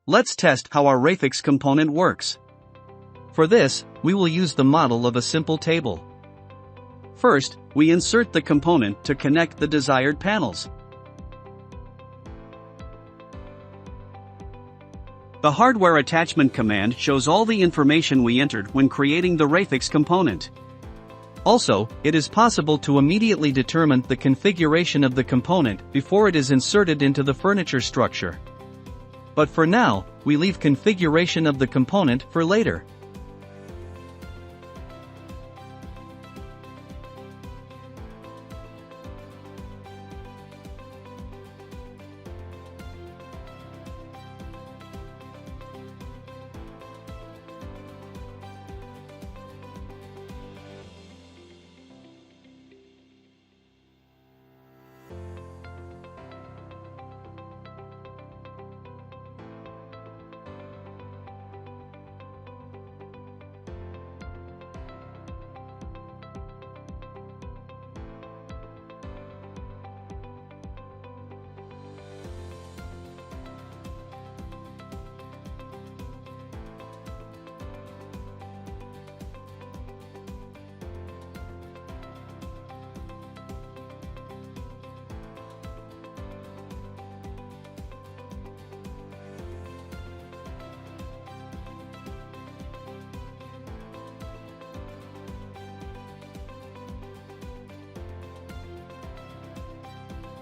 Let's test how our Rafix component works. For this, we will use the model of a simple table. First, we insert the component to connect the desired panels. The hardware attachment command shows all the information we entered when creating the Rafix component. Also, it is possible to immediately determine the configuration of the component before it is inserted into the furniture structure. But for now, we leave configuration of the component for later.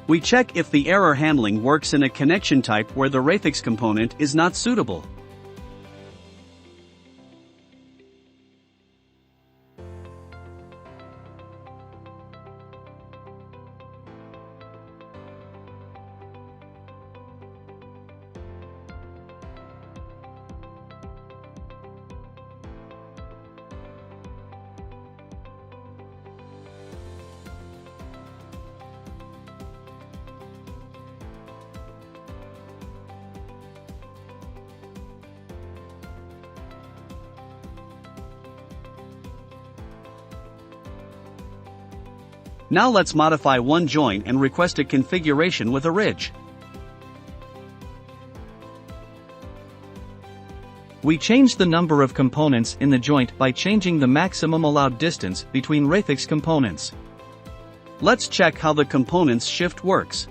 We check if the error handling works in a connection type where the Rafix component is not suitable. Now let's modify one joint and request a configuration with a ridge. We change the number of components in the joint by changing the maximum allowed distance between Rafix components. Let's check how the components shift works.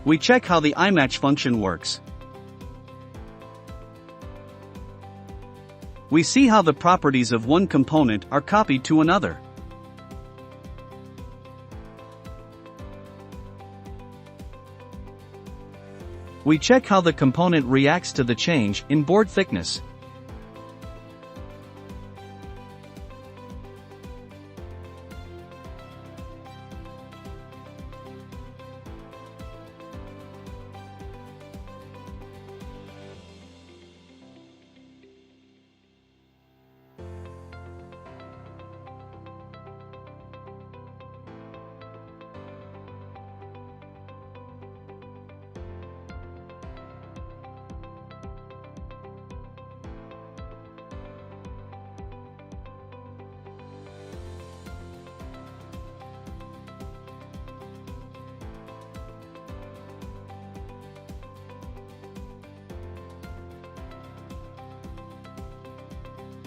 We check how the iMatch function works. We see how the properties of one component are copied to another. We check how the component reacts to the change in board thickness.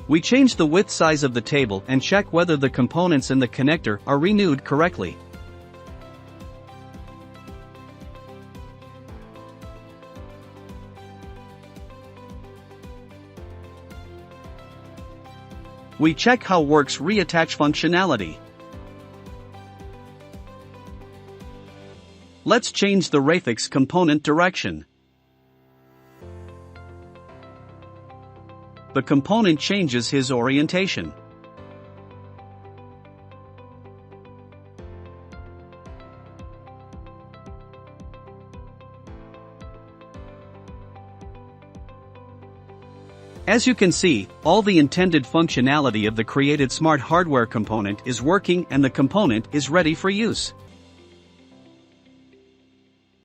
We change the width size of the table and check whether the components in the connector are renewed correctly. We check how works reattach functionality. Let's change the Rafix component direction. The component changes his orientation. As you can see, all the intended functionality of the created smart hardware component is working and the component is ready for use.